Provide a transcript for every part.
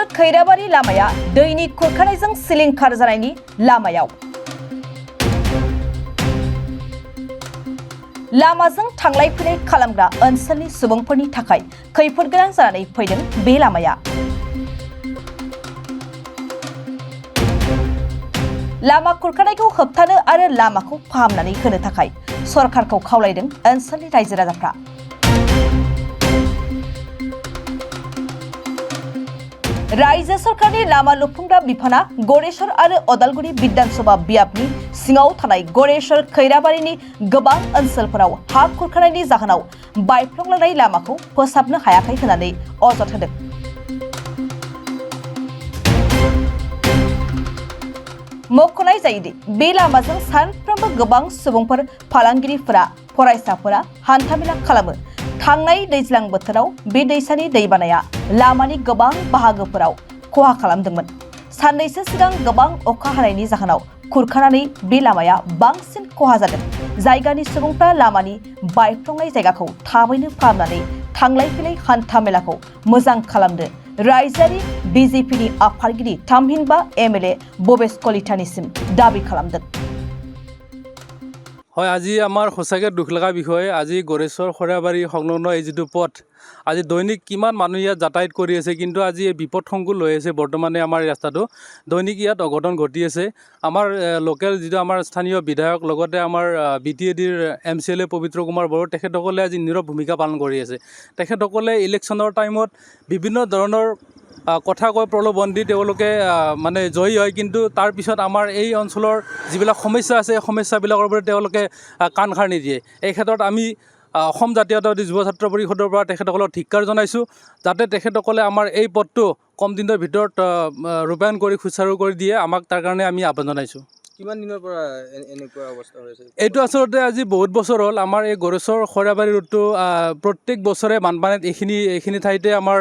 खैराबारि लामाया दैनि खुरखानायजों सिलिंखार जानायनि लामायाव। लामाजों थांलाय फैलाय खालामग्रा ओनसोलनि सुबुंफोरनि थाखाय खैफोद गोनां जानानै फैदों बे लामाया। लामा खुरखानायखौ होबथानो आरो लामाखौ फाहामनानै होनो थाखाय सरकारखौ खावलायदों ओनसोलनि रायजो राजाफ्रा। रायजो सरकारनि लामा लुफुंग्रा बिफाना गरेश्वर आरो अदालगुरि विधानसभा बियाबनि सिङाव थानाय गरेश्वर खैराबारिनि गोबां ओनसोलफोराव हा खुरखानायनि जाहोनाव बायफ्लंलांनाय लामाखौ फोसाबनो हायाखै होननानै अजद होदों। मख'नाय जायोदि बे लामाजों सानफ्रोमबो गोबां सुबुंफोर, फालांगिरिफोरा, फरायसाफोरा हान्थामेला खालामो। थांनाय दैज्लां बोथोराव बे दैसानि दैबानाया लामानि गोबां बाहागोफोराव खहा खालामदोंमोन। साननैसो सिगां गोबां अखा हानायनि जाहोनाव खुरखानानै बे लामाया बांसिन खहा जादों। जायगानि सुबुंफ्रा लामानि बायफ्लंनाय जायगाखौ थाबैनो फाहामनानै थांलाय फैलाय हान्था मेलाखौ मोजां खालामनो रायजोआरि बिजेपिनि आफादगिरि थामहिनबा एमएलए भवेश कलितानिसिम दाबी खालामदों। হয়, আজি আমাৰ সঁচাকৈ দুখ লগা বিষয়। আজি গড়েশ্বৰ খৈৰাবাৰী সংলগ্ন এই যিটো পথ, আজি দৈনিক কিমান মানুহ ইয়াত যাতায়াত কৰি আছে, কিন্তু আজি এই বিপদসংকুল হৈ আছে। বৰ্তমানে আমাৰ এই ৰাস্তাটো দৈনিক ইয়াত অঘটন ঘটি আছে। আমাৰ লোকেল যিটো আমাৰ স্থানীয় বিধায়ক, লগতে আমাৰ BTADৰ MCLA পবিত্ৰ কুমাৰ বড়ো, তেখেতসকলে আজি নীৰৱ ভূমিকা পালন কৰি আছে। তেখেতসকলে ইলেকশ্যনৰ টাইমত বিভিন্ন ধৰণৰ কথা কৈ প্ৰলোভন দি তেওঁলোকে মানে জয়ী হয়, কিন্তু তাৰ পিছত আমাৰ এই অঞ্চলৰ যিবিলাক সমস্যা আছে, এই সমস্যাবিলাকৰ ওপৰত তেওঁলোকে কাণ খাৰ নিদিয়ে। এই ক্ষেত্ৰত আমি অসম জাতীয়তাবাদী যুৱ ছাত্ৰ পৰিষদৰ পৰা তেখেতসকলক ধিক্কাৰ জনাইছোঁ, যাতে তেখেতসকলে আমাৰ এই পথটো কম দিনৰ ভিতৰত ৰূপায়ণ কৰি সুচাৰু কৰি দিয়ে। আমাক তাৰ কাৰণে আমি আহ্বান জনাইছোঁ। কিমান দিনৰ পৰা এনেকুৱা অৱস্থা হৈ আছে? এইটো আচলতে আজি বহুত বছৰ হ'ল। আমাৰ এই গড়েশ্বৰ খৈৰাবাৰী ৰোডটো প্ৰত্যেক বছৰে বানপানীত এইখিনি ঠাইতে আমাৰ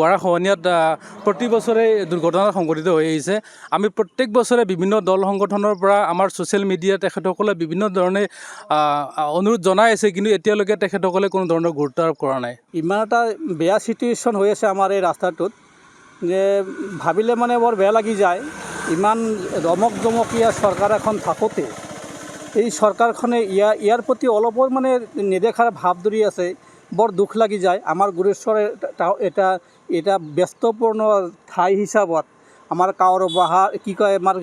গৰাখহনীয়াত প্ৰতি বছৰে দুৰ্ঘটনা সংঘটিত হৈ আহিছে। আমি প্ৰত্যেক বছৰে বিভিন্ন দল সংগঠনৰ পৰা আমাৰ ছ'চিয়েল মিডিয়াত তেখেতসকলে বিভিন্ন ধৰণে অনুৰোধ জনাই আছে, কিন্তু এতিয়ালৈকে তেখেতসকলে কোনো ধৰণৰ গুৰুত্ব আৰোপ কৰা নাই। ইমান এটা বেয়া চিটুৱেশ্যন হৈ আছে আমাৰ এই ৰাস্তাটোত যে ভাবিলে মানে বৰ বেয়া লাগি যায়। ইমান জমকীয়া চৰকাৰ এখন থাকোঁতে এই চৰকাৰখনে ইয়াৰ প্ৰতি অলপো মানে নেদেখাৰ ভাৱ ধৰি আছে। বৰ দুখ লাগি যায়। আমাৰ গড়েশ্বৰ এটা ব্যস্তপূৰ্ণ ঠাই হিচাপত আমাৰ কাৱৰ বাহা কি কয় আমাৰ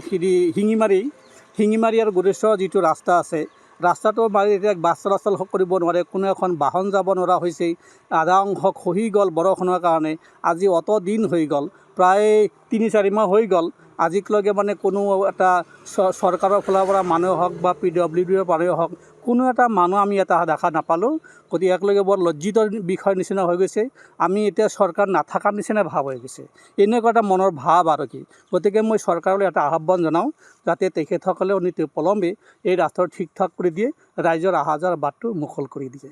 শিঙিমাৰী আৰু গড়েশ্বৰ যিটো ৰাস্তা আছে, ৰাস্তাটো মাৰি এতিয়া বাছ চলাচল কৰিব নোৱাৰে, কোনো এখন বাহন যাব নোৱাৰা হৈছে। আধা অংশ খহি গ'ল বৰষুণৰ কাৰণে। আজি অত দিন হৈ গ'ল, প্ৰায় 3-4 মাহ হৈ গ'ল। আজিলৈকে মানে কোনো এটা চৰকাৰৰ ফালৰ পৰা মানুহ হওক বা PWDৰ মানুহে হওক, কোনো এটা মানুহ আমি এটা দেখা নাপালোঁ। গতিকে একলগে বৰ লজ্জিত বিষয় নিচিনা হৈ গৈছে। আমি এতিয়া চৰকাৰ নাথাকাৰ নিচিনা ভাৱ হৈ গৈছে, এনেকুৱা এটা মনৰ ভাৱ আৰু কি। গতিকে মই চৰকাৰলৈ এটা আহ্বান জনাওঁ, যাতে তেখেতসকলে অতি পলমে এই ৰাস্তাটো ঠিক ঠাক কৰি দিয়ে, ৰাইজৰ অহা যোৱাৰ বাটটো মুকল কৰি দিয়ে।